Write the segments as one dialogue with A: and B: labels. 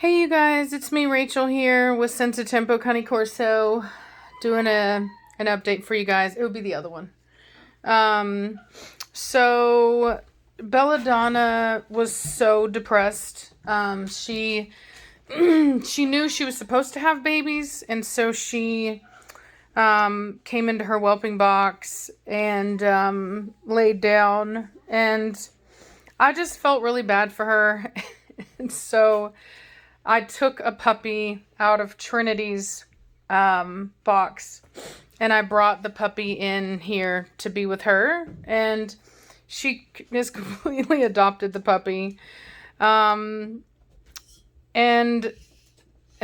A: Hey you guys, it's me Rachel here with Senza Tempo Corso doing an update for you guys. It would be the other one. So Belladonna was so depressed. She she knew she was supposed to have babies, and so she came into her whelping box and laid down, and I just felt really bad for her. And so I took a puppy out of Trinity's box, and I brought the puppy in here to be with her, and she has completely adopted the puppy. And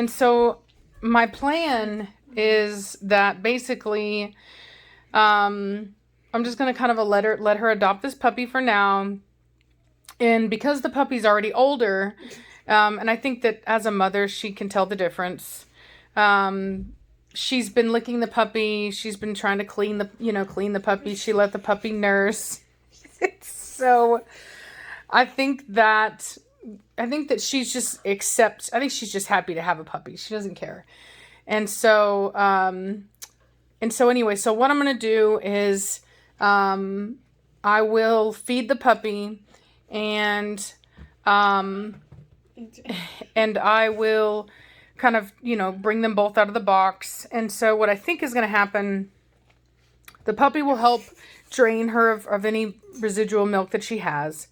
A: so my plan is that basically I'm just going to kind of let her adopt this puppy for now. And because the puppy's already older, and I think that as a mother, she can tell the difference. She's been licking the puppy. She's been trying to clean the puppy. She let the puppy nurse. So I think that she's just I think she's just happy to have a puppy. She doesn't care. And so anyway, so what I'm going to do is, I will feed the puppy, and I will kind of, bring them both out of the box. And so what I think is going to happen, the puppy will help drain her of any residual milk that she has,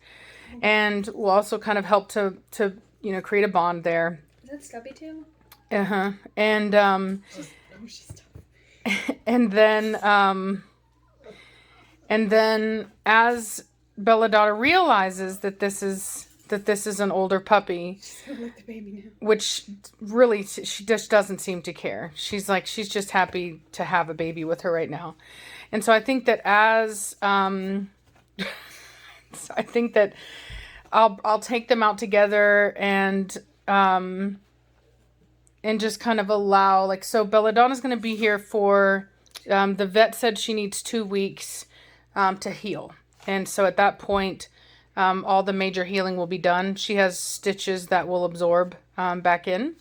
A: and will also kind of help to create a bond there.
B: Is that Stubby too?
A: Uh-huh. And and then as Belladonna realizes that this is an older puppy,
B: She's gonna lick the baby now.
A: which really she just doesn't seem to care. She's just happy to have a baby with her right now. And so I think that I think that I'll take them out together and just kind of allow, so Belladonna's going to be here for, the vet said she needs 2 weeks to heal. And so at that point, all the major healing will be done. She has stitches that will absorb back in.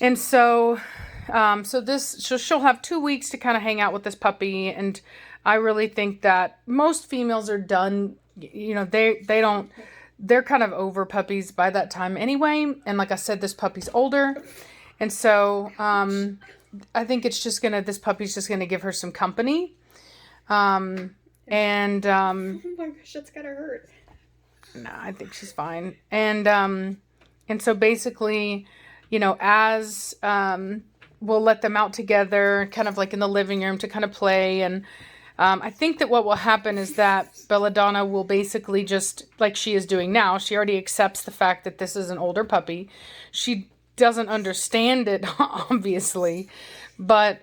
A: And so she'll have 2 weeks to kind of hang out with this puppy. And I really think that most females are done. They're kind of over puppies by that time anyway. And like I said, this puppy's older. And so I think this puppy's just going to give her some company. And
B: oh my gosh, that's gotta hurt.
A: No, I think she's fine. And so basically, as we'll let them out together, kind of like in the living room to kind of play. And I think that what will happen is that Belladonna will basically just, like she is doing now, she already accepts the fact that this is an older puppy. She doesn't understand it, obviously, but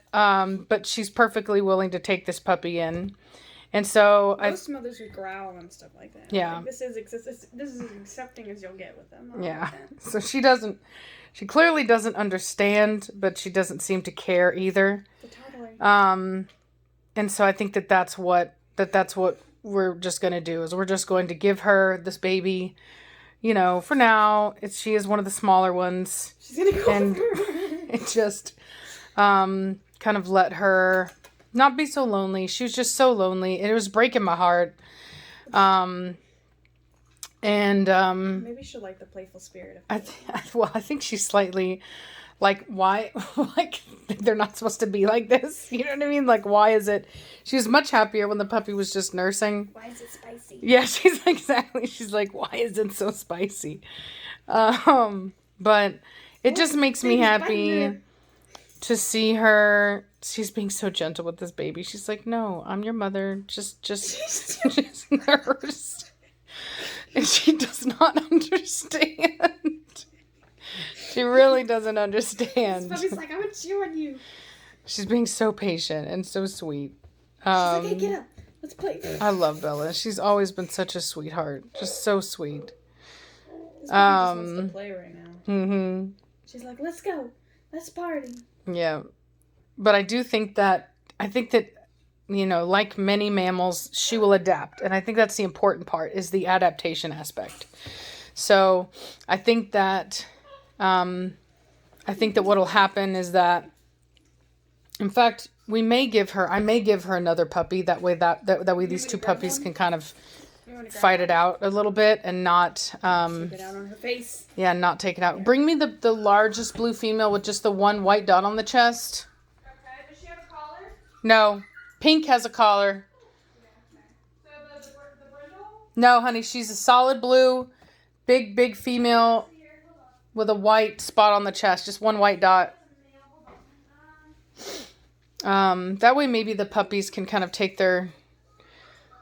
A: she's perfectly willing to take this puppy in. And so
B: most mothers would growl and stuff like that.
A: Yeah.
B: Like, this is as accepting as you'll get with them.
A: Yeah. So she clearly doesn't understand, but she doesn't seem to care either.
B: Totally.
A: And so I think that's what we're just going to do, is we're just going to give her this baby, for now. She is one of the smaller ones.
B: She's going to go
A: and it just kind of let her not be so lonely. She was just so lonely. It was breaking my heart.
B: Maybe she'll like the playful spirit of
A: I think she's slightly like, why, like, they're not supposed to be like this. You know what I mean? Like, why is it? She was much happier when the puppy was just nursing.
B: Why is it spicy?
A: Yeah, she's like, why is it so spicy? But it just makes me happy to see her. She's being so gentle with this baby. She's like, no, I'm your mother. Just nurse. And she does not understand. She really doesn't understand.
B: This puppy's like, I'm gonna chew on you.
A: She's being so patient and so sweet.
B: She's like, hey, get up. Let's play.
A: I love Bella. She's always been such a sweetheart. Just so sweet.
B: This puppy just wants to play right now.
A: Mm-hmm.
B: She's like, let's go. Let's party.
A: Yeah. But I think that, like many mammals, she will adapt. And I think that's the important part, is the adaptation aspect. So I think that I think that what'll happen is that, in fact, I may give her another puppy. That way these two puppies can kind of fight it out a little bit and not
B: Take it out on her face.
A: yeah, not take it out. Bring me the largest blue female with just the one white dot on the chest.
B: Okay, does she have a collar?
A: No, Pink has a collar.
B: So the brindle?
A: No, honey, she's a solid blue, big female with a white spot on the chest, just one white dot. That way maybe the puppies can kind of take their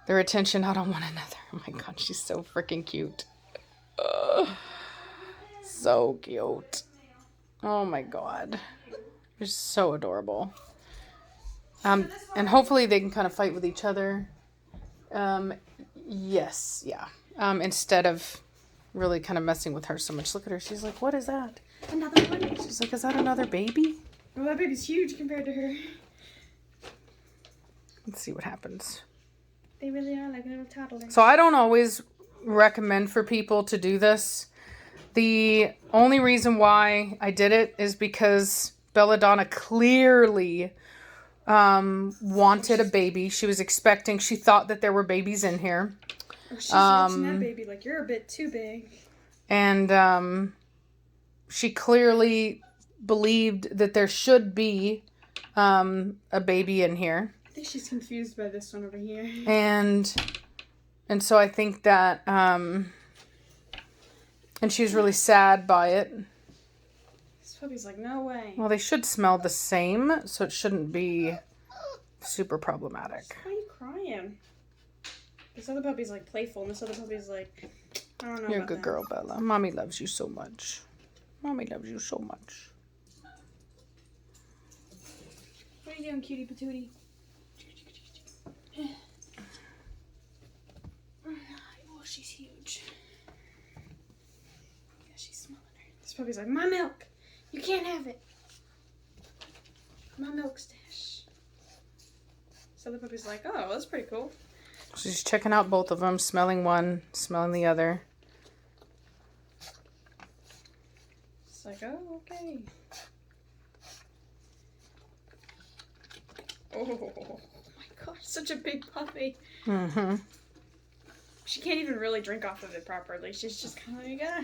A: attention out on one another. Oh my god, she's so freaking cute. So cute. Oh my god. They're so adorable. And hopefully they can kind of fight with each other. Yes, yeah. Instead of really kind of messing with her so much. Look at her. She's like, what is that?
B: Another one?
A: She's like, is that another baby?
B: Well, that baby's huge compared to her.
A: Let's see what happens.
B: They really are like little toddlers.
A: So I don't always recommend for people to do this. The only reason why I did it is because Belladonna clearly wanted a baby. She was expecting, she thought that there were babies in here.
B: Oh, she's watching that baby like, you're a bit too big.
A: And she clearly believed that there should be a baby in here.
B: I think she's confused by this one over here.
A: And so I think that, and she was really sad by it.
B: This puppy's like, no way.
A: Well, they should smell the same, so it shouldn't be super problematic.
B: Why are you crying? This other puppy's like playful, and this other puppy's like, I don't know.
A: You're a good girl, Bella. Mommy loves you so much. Mommy loves you so much.
B: What are you doing, cutie patootie? Oh, she's huge. Yeah, she's smelling her. This puppy's like, my milk. You can't have it. My milk stash. So the puppy's like, oh, that's pretty cool.
A: She's checking out both of them, smelling one, smelling the other.
B: It's like, oh, okay. Oh my gosh, such a big puppy.
A: Mm-hmm.
B: She can't even really drink off of it properly. She's just kind of like, ah.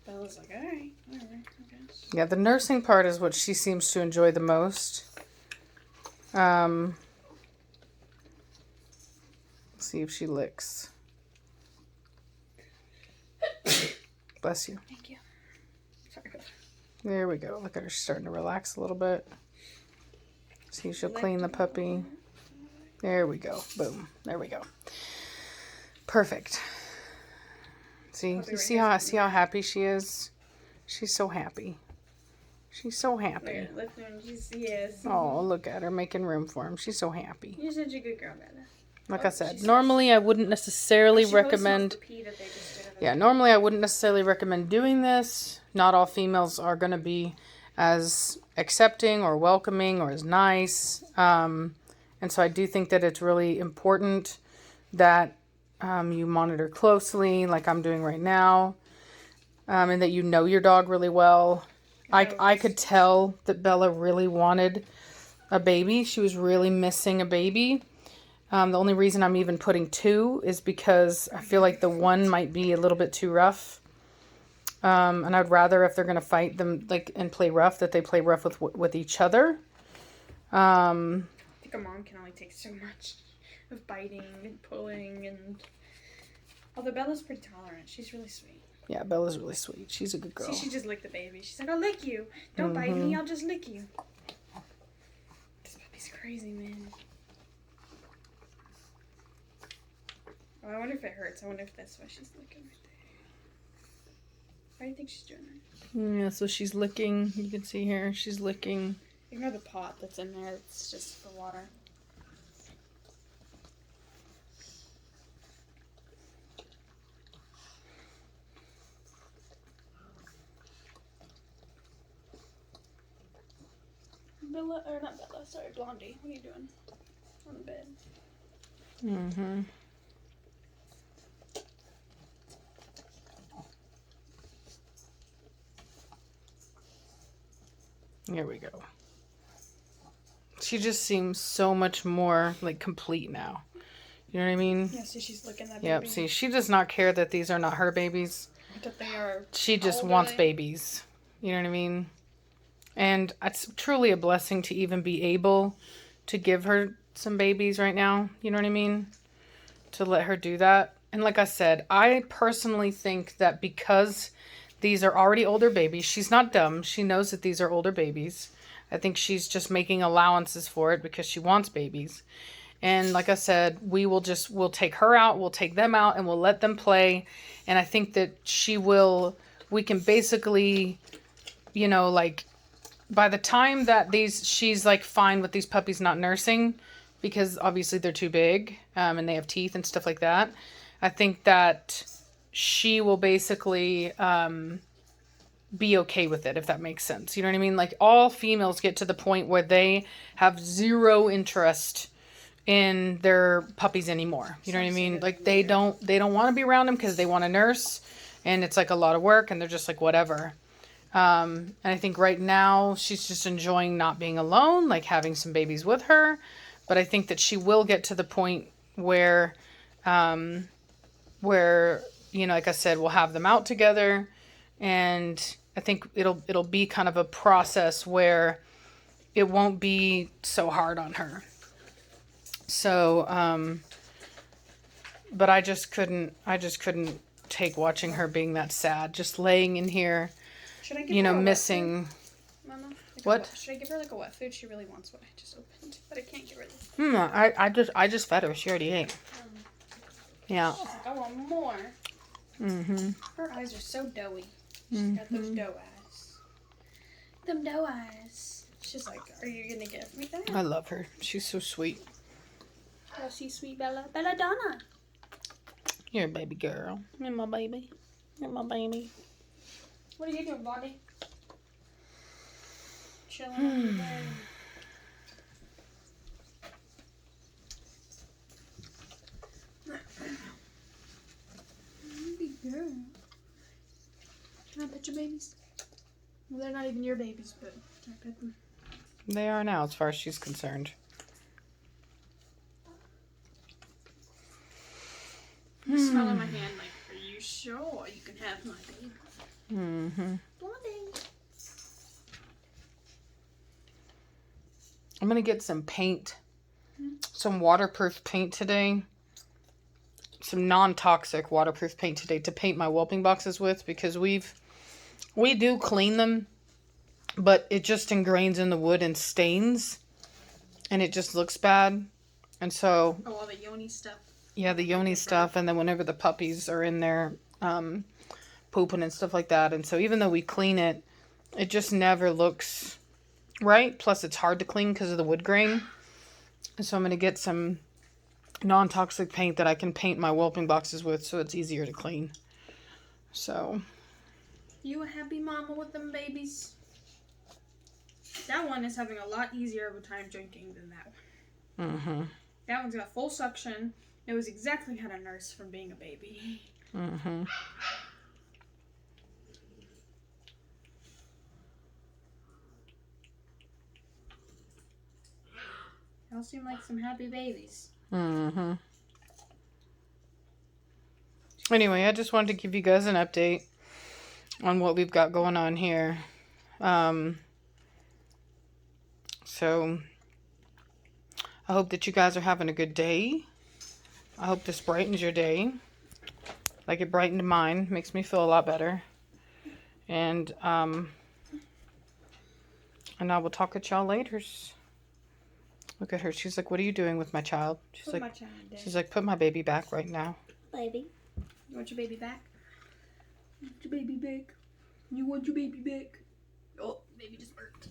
B: Bella's like, alright, I guess.
A: Yeah, the nursing part is what she seems to enjoy the most. Let's see if she licks. Bless you.
B: Thank you. Sorry.
A: There we go. Look at her. She's starting to relax a little bit. See if she'll clean the puppy. There we go. Boom. There we go. Perfect. See, you see how happy she is? She's so happy. She's so happy.
B: Yes.
A: Oh, look at her making room for him. She's so happy.
B: You're such a good girl, Bella.
A: Like I said, normally I wouldn't necessarily recommend. Yeah, normally I wouldn't necessarily recommend doing this. Not all females are going to be as accepting or welcoming or as nice. And so I do think that it's really important that you monitor closely, like I'm doing right now, and that you know your dog really well. I could tell that Bella really wanted a baby. She was really missing a baby. The only reason I'm even putting two is because I feel like the one might be a little bit too rough. And I'd rather, if they're going to fight them and play rough, that they play rough with each other.
B: I think a mom can only take so much of biting and pulling and... Although Bella's pretty tolerant. She's really sweet.
A: Yeah, Bella's really sweet. She's a good girl.
B: See, she just licked the baby. She's like, I'll lick you. Don't bite me. I'll just lick you. This puppy's crazy, man. Oh, I wonder if it hurts. I wonder if that's why she's licking right there. Why do you think she's doing that?
A: Yeah, so she's licking. You can see here. She's licking.
B: Ignore the pot that's in there. It's just for water. Bella, or not Bella, sorry, Blondie. What are you doing? On the bed.
A: Mm-hmm. Here we go. She just seems so much more like complete now. You know what I mean?
B: Yeah, see, she's looking at
A: Yep.
B: baby.
A: See, she does not care that these are not her babies.
B: That they are.
A: She just
B: How old are
A: wants
B: they?
A: babies. You know what I mean? And it's truly a blessing to even be able to give her some babies right now. You know what I mean? To let her do that. And like I said, I personally think that because these are already older babies, she's not dumb. She knows that these are older babies. I think she's just making allowances for it because she wants babies. And like I said, we'll take her out, we'll take them out, and we'll let them play. And I think that we can basically, you know, like, by the time that she's like fine with these puppies not nursing, because obviously they're too big, and they have teeth and stuff like that. I think that she will basically be okay with it, if that makes sense. You know what I mean? Like, all females get to the point where they have zero interest in their puppies anymore. You know what I mean? Like, they don't want to be around them because they want to nurse, and it's like a lot of work, and they're just like, whatever. And I think right now she's just enjoying not being alone, like having some babies with her. But I think that she will get to the point where, you know, like I said, we'll have them out together, and I think it'll be kind of a process where it won't be so hard on her. So, but I just couldn't take watching her being that sad, just laying in here,
B: Should I give
A: you know,
B: her a wet
A: missing.
B: food, Mama? Like
A: What?
B: Should I give her like a wet food? She really wants what I just opened, but I can't get rid of it.
A: I just fed her. She already ate. Yeah.
B: She's like, I want more. Her eyes are so doughy. She's got those dough eyes. Them dough eyes. She's like, are you gonna give me that?
A: I love her. She's so sweet.
B: Oh, she's sweet Bella. Belladonna.
A: You're a baby girl. You're my baby. You're my baby.
B: What are you doing, Blondie? Chilling on your bed. Baby girl. Can I pet your babies? Well, they're not even your babies, but can I pet them?
A: They are now, as far as she's concerned.
B: You smell in my hand like, are you sure you can have my baby? Blondie.
A: I'm gonna get some paint, some waterproof paint today. Some non-toxic waterproof paint today to paint my whelping boxes with, because we do clean them, but it just ingrains in the wood and stains, and it just looks bad. And so,
B: Oh, all the yoni stuff.
A: yeah, the yoni stuff, and then whenever the puppies are in there pooping and stuff like that, and so even though we clean it, it just never looks right. Plus, it's hard to clean because of the wood grain. And so I'm gonna get some non-toxic paint that I can paint my whelping boxes with, so it's easier to clean. So,
B: You a happy mama with them babies? That one is having a lot easier of a time drinking than that one. That one's got full suction. Knows exactly how to nurse from being a baby. They all seem like some happy babies.
A: Anyway, I just wanted to give you guys an update on what we've got going on here. So, I hope that you guys are having a good day. I hope this brightens your day. Like it brightened mine. Makes me feel a lot better. And I will talk with y'all later. Look at her. She's like, what are you doing with my child? She's
B: Put my
A: like,
B: child down.
A: she's like, put my baby back right now.
B: Baby. You want your baby back? You want your baby back? You want your baby back? Oh, baby just burped.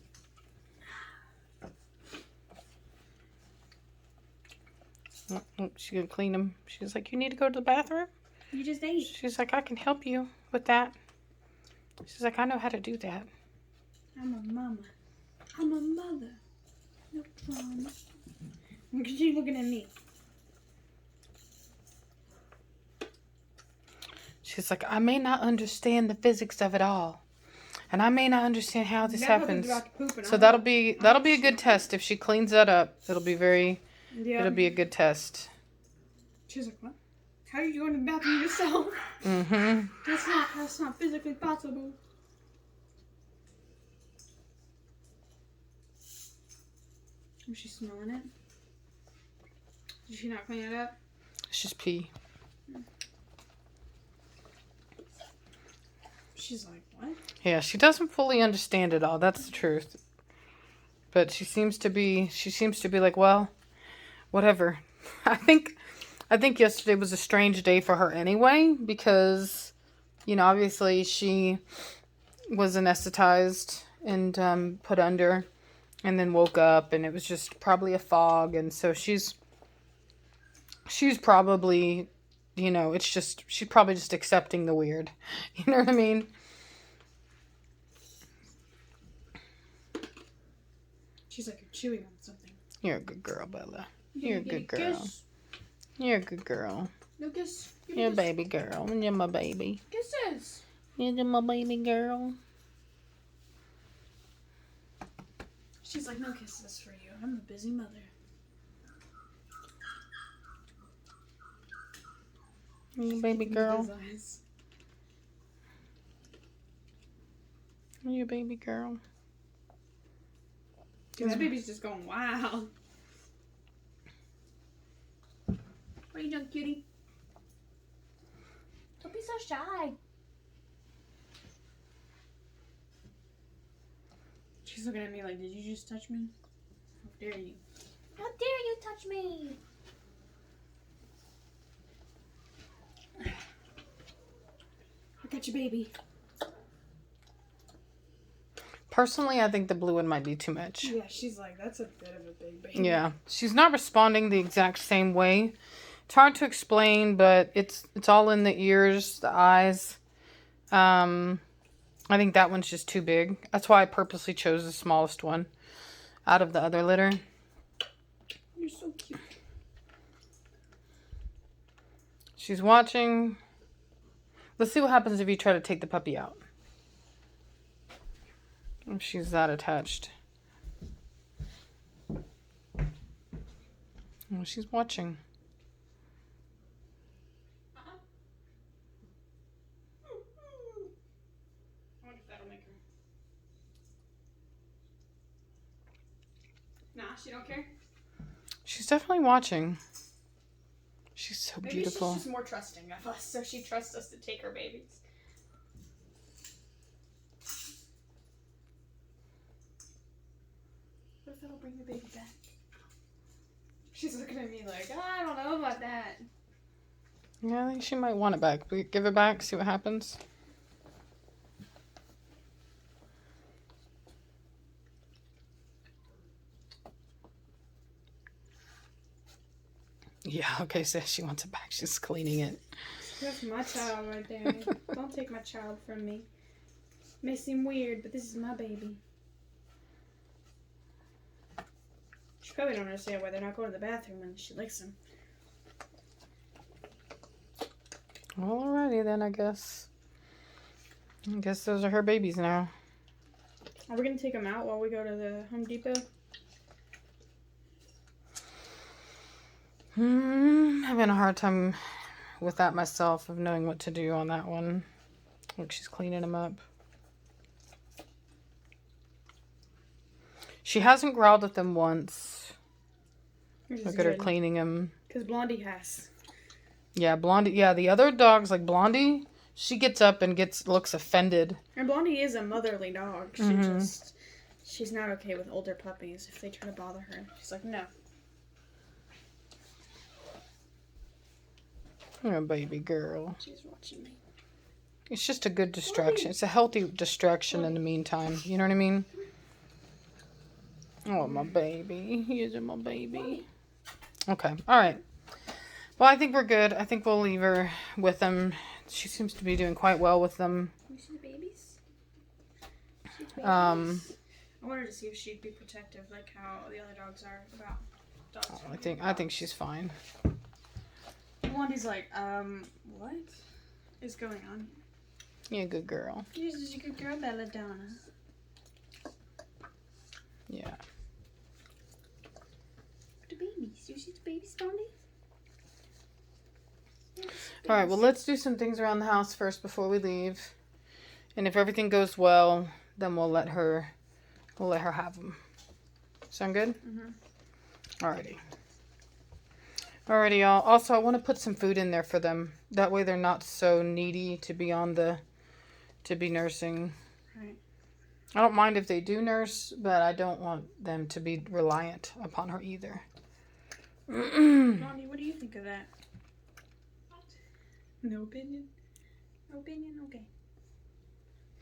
A: She's gonna clean him. She's like, you need to go to the bathroom?
B: You just ate.
A: She's like, I can help you with that. She's like, I know how to do that.
B: I'm a mama. I'm a mother. No drama. She's looking at me.
A: She's like, I may not understand the physics of it all. And I may not understand how this
B: That puppy's
A: happens.
B: about to poop and
A: So
B: I'm
A: that'll
B: like,
A: be a good
B: shit.
A: test. If she cleans that up, it'll be
B: Yeah.
A: a good test.
B: She's like, what? How are you going to the bathroom yourself?
A: Mm-hmm.
B: That's not physically possible. Was she smelling it? Did she not clean it up?
A: It's just pee.
B: She's like, what?
A: Yeah, she doesn't fully understand it all. That's the truth. But she seems to be like, well, whatever. I think yesterday was a strange day for her anyway, because, you know, obviously she was anesthetized and put under and then woke up, and it was just probably a fog, and so she's probably, you know, she's probably just accepting the weird. You know what I mean?
B: She's like, you're chewing on something.
A: You're a good girl, Bella. You're a good girl.
B: Kiss?
A: You're a good girl.
B: No kiss. Give me
A: You're a
B: kiss.
A: baby girl. You're my baby.
B: Kisses.
A: You're my baby girl.
B: She's like, no kisses for you. I'm a busy mother.
A: You baby girl. You baby girl.
B: Dude, that baby's just going wild. What are you doing, cutie? Don't be so shy. She's looking at me like, did you just touch me? How dare you? How dare you touch me? Look at your baby.
A: Personally, I think the blue one might be too much.
B: Yeah, she's like, that's a bit of a big baby.
A: Yeah. She's not responding the exact same way. It's hard to explain, but it's all in the ears, the eyes. I think that one's just too big. That's why I purposely chose the smallest one out of the other litter.
B: You're so cute.
A: She's watching. Let's see what happens if you try to take the puppy out. If she's that attached. Oh, she's watching.
B: I wonder if that'll make her. Nah, she don't care.
A: She's definitely watching. She's so
B: Maybe
A: beautiful.
B: she's just more trusting of us, so she trusts us to take her babies. What if that'll bring the baby back? She's looking at me like, I don't know about that.
A: Yeah, I think she might want it back. We give it back, see what happens. Yeah, okay, so she wants it back. She's cleaning it.
B: That's my child right there. Don't take my child from me. May seem weird, but this is my baby. She probably don't understand why they're not going to the bathroom when she licks them.
A: Well, alrighty then, I guess. I guess those are her babies now.
B: Are we going to take them out while we go to the Home Depot?
A: Having a hard time with that myself, of knowing what to do on that one. Look, she's cleaning them up. She hasn't growled at them once. Look at her cleaning them.
B: Because Blondie has.
A: Yeah, Blondie. Yeah, the other dogs, like Blondie, she gets up and looks offended.
B: And Blondie is a motherly dog. She's not okay with older puppies if they try to bother her. She's like, no.
A: You're a baby girl.
B: She's watching me.
A: It's just a good distraction. It's a healthy distraction in the meantime. You know what I mean? Oh, my baby. Here's my baby. Okay. All right. Well, I think we're good. I think we'll leave her with them. She seems to be doing quite well with them.
B: You see the babies? I wanted to see if she'd be protective, like how the other dogs are about dogs.
A: I think she's fine.
B: Blondie's like, what is going on?
A: Yeah, good girl.
B: You're such a good girl, Belladonna.
A: Yeah.
B: The babies. You see the babies, Blondie?
A: All right, well, let's do some things around the house first before we leave. And if everything goes well, then we'll let her have them. Sound good?
B: Mm-hmm.
A: Alrighty. Alrighty, y'all. Also, I want to put some food in there for them. That way they're not so needy to be nursing.
B: Right.
A: I don't mind if they do nurse, but I don't want them to be reliant upon her either.
B: Blondie, what do you think of that? No opinion? No opinion? Okay.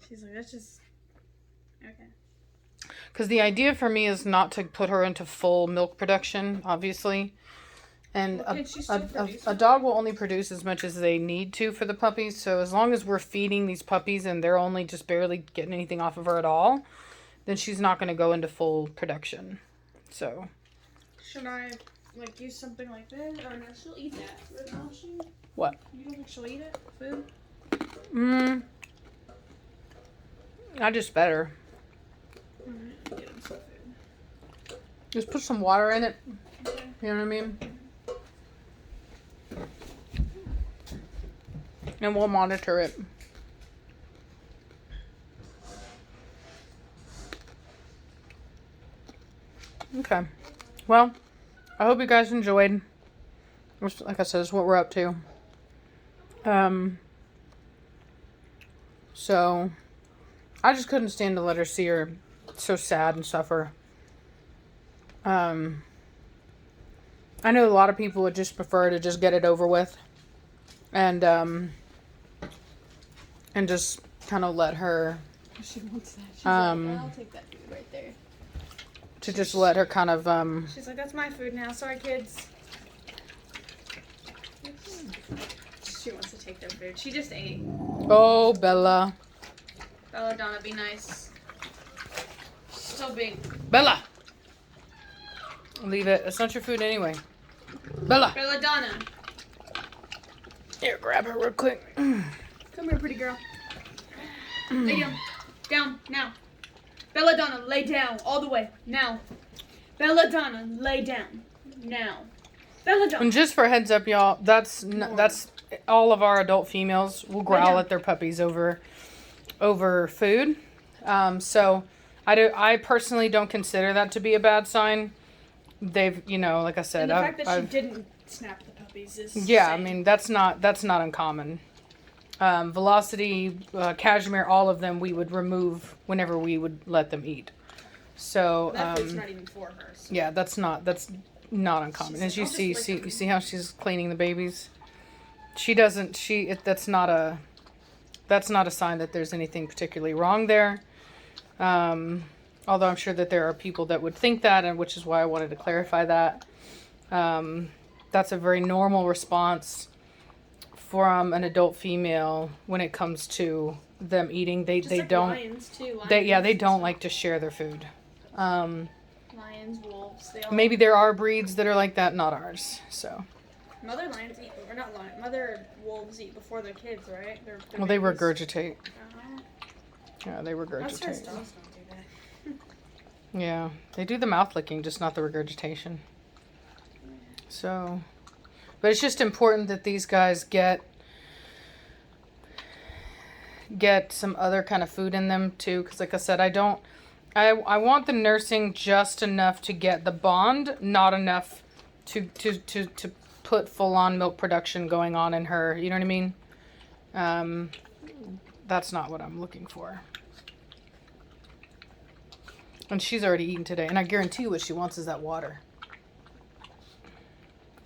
B: She's like, that's just... Okay.
A: Because the idea for me is not to put her into full milk production, obviously. And a dog will only produce as much as they need to for the puppies. So as long as we're feeding these puppies and they're only just barely getting anything off of her at all, then she's not going to go into full production. So.
B: Should I, like, use something like this? Or no, she'll eat that. Won't she?
A: What?
B: You don't think she'll eat it? Food?
A: I just better.
B: Alright, get him some food.
A: Just put some water in it.
B: Okay.
A: You know what I mean? And we'll monitor it. Okay. Well, I hope you guys enjoyed. Like I said, it's what we're up to. So, I just couldn't stand to let her see her so sad and suffer. I know a lot of people would just prefer to just get it over with. And just kind of let her...
B: She wants that. She's like, I'll take that food right there.
A: To just let her kind of...
B: She's like, that's my food now. Sorry, kids. She wants to take their food. She just ate.
A: Oh, Bella.
B: Belladonna, be nice. She's so big.
A: Bella! Leave it. It's not your food anyway. Bella!
B: Belladonna.
A: Here, grab her real quick.
B: Come here, pretty girl. Lay down. Down, now. Belladonna, lay down. All the way. Now. Belladonna, lay down. Now. Belladonna.
A: And just for a heads up, y'all, that's all of our adult females will growl at their puppies over food. So I personally don't consider that to be a bad sign. They've, like I said,
B: and the fact that she didn't snap the puppies is
A: yeah,
B: insane.
A: I mean, that's not uncommon. Velocity, Cashmere, all of them we would remove whenever we would let them eat. So
B: that food's not even for her. So.
A: Yeah, that's not uncommon.
B: She's
A: As you
B: like,
A: you see how she's cleaning the babies. That's not a sign that there's anything particularly wrong there. Although I'm sure that there are people that would think that, and which is why I wanted to clarify that. That's a very normal response from an adult female when it comes to them eating. They
B: like
A: don't.
B: Lions too. Lions
A: They don't like to share their food.
B: Lions, wolves.
A: Maybe there are breeds that are like that, not ours. So.
B: Mother lions eat, or not lions. Mother wolves eat before their kids, right? They're
A: Well, they
B: babies.
A: regurgitate.
B: Uh-huh.
A: Yeah, they regurgitate.
B: Most dogs don't do that.
A: Yeah, they do the mouth licking, just not the regurgitation. So, but it's just important that these guys get some other kind of food in them too, because like I said, I want the nursing just enough to get the bond, not enough to put full on milk production going on in her. You know what I mean? That's not what I'm looking for. And she's already eaten today, and I guarantee you what she wants is that water.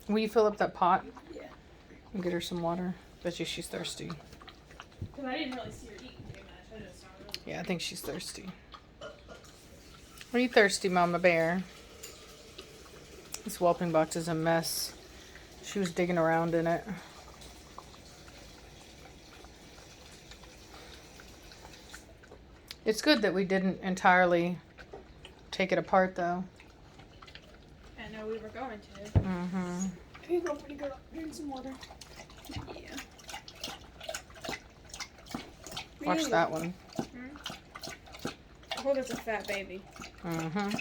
A: Will you fill up that pot?
B: Yeah.
A: And get her some water? Bet you she's thirsty.
B: Because I didn't really see her eating too much. I just saw her.
A: Yeah, I think she's thirsty. Are you thirsty, Mama Bear? This whelping box is a mess. She was digging around in it. It's good that we didn't entirely take it apart, though.
B: I know we were going to.
A: Mm-hmm.
B: Here you go, pretty girl. Drink some water. Yeah.
A: Watch
B: Ew.
A: that one.
B: Oh, that's a fat baby.
A: Mm-hmm.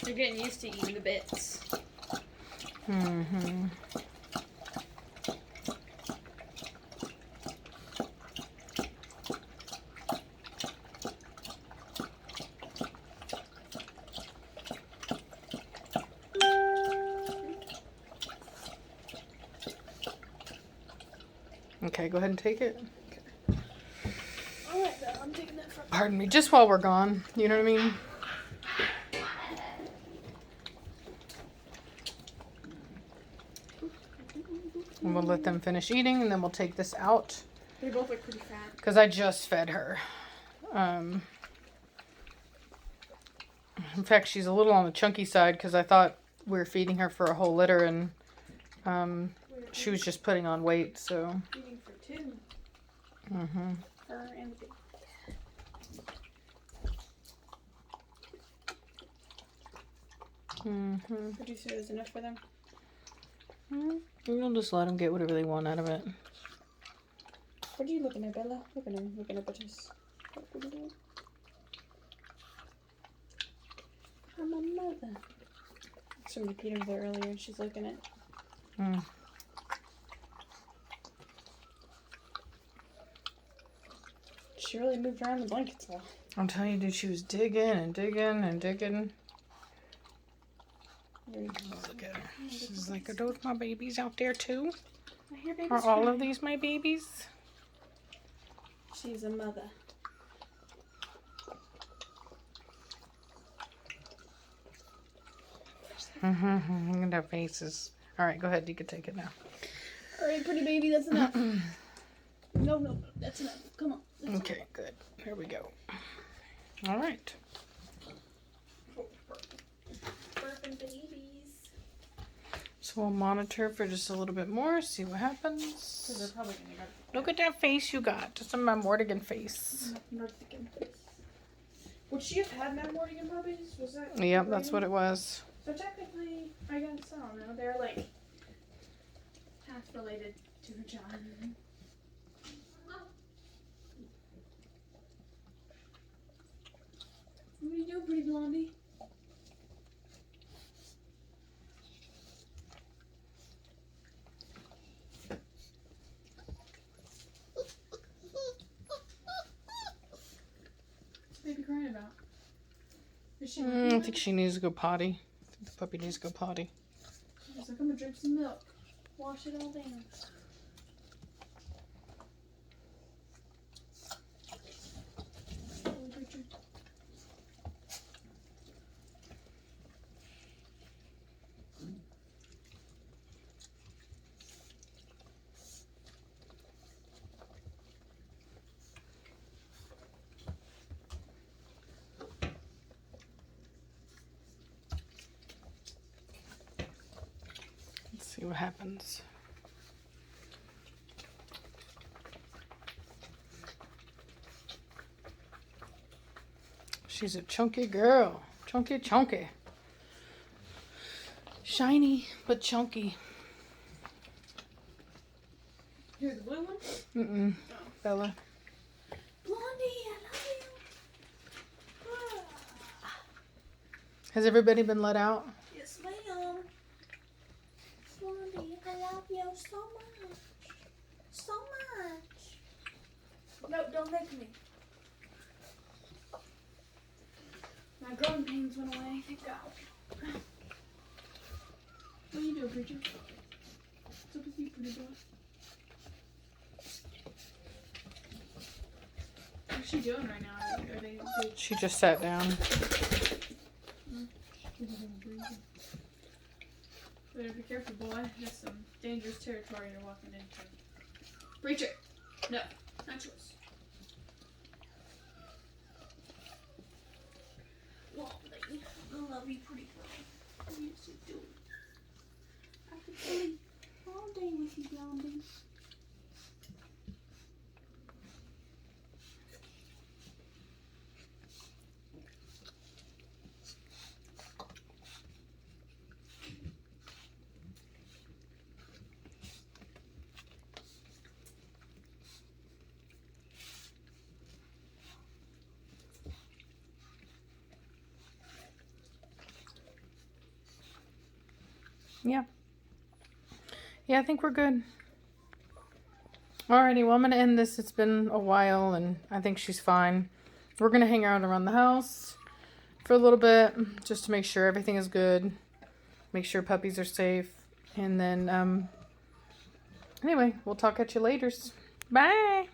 B: You're getting used to eating the bits.
A: Mm-hmm. Okay, go ahead and take it.
B: I like that. I'm taking that from.
A: Pardon me, just while we're gone. You know what I mean? And we'll let them finish eating, and then we'll take this out.
B: They both look pretty fat.
A: Because I just fed her. In fact, she's a little on the chunky side because I thought we were feeding her for a whole litter, and she was just putting on weight, so.
B: Eating for two.
A: Mm-hmm.
B: Her and the baby.
A: Mm-hmm.
B: Would you say it was enough for them?
A: We'll just let them get whatever they want out of it.
B: What are you looking at, Bella? Look at him. Looking up at us. What are you doing? I'm a mother. Somebody peed over there earlier and she's looking at. She really moved around the blankets well.
A: I'm telling you, dude, she was digging and digging and digging. Look at her. She's like, are those my babies out there too?
B: I hear babies
A: Are all
B: crying.
A: of these my babies?
B: She's a mother.
A: Mm-hmm. Look at their faces. All right, go ahead. You can take it now.
B: All right, pretty baby, that's enough. No, that's enough. Come on. That's
A: Okay, good. Here we go. All right.
B: Burping babies.
A: So we'll monitor for just a little bit more, see what happens.
B: Because they're probably going to go.
A: Look at that face you got. Just a Mortigan face.
B: Would she have had Mortigan puppies? Was that?
A: Yep, that's what it was.
B: So technically, I guess, I don't know, they're like half related to her child. What are you doing, pretty blondie? What's the baby crying about? Is she
A: I think she needs to go potty. I think the puppy needs to go potty.
B: She's like, I'm gonna drink some milk. Wash it all down.
A: Let's see what happens. She's a chunky girl. Chunky, chunky. Shiny, but chunky.
B: Here's the blue one.
A: Mm-mm. Bella.
B: Blondie, I love you.
A: Has everybody been let out?
B: Yes, ma'am. Blondie, I love you so much. So much. No, don't make me. My growing pains went away, thank God. What are you doing, preacher? What's up with you, pretty boy? What's she doing right now? Are they
A: She just sat down.
B: Better be careful, boy. That's some dangerous territory you're walking into. Preacher! No, not yours. Blondie, I love you, pretty girl. Yes, you do. I could sleep all day with you, Blondie.
A: Yeah. Yeah, I think we're good. Alrighty, well, I'm going to end this. It's been a while, and I think she's fine. We're going to hang out around the house for a little bit, just to make sure everything is good. Make sure puppies are safe. And then, anyway, we'll talk at you later. Bye!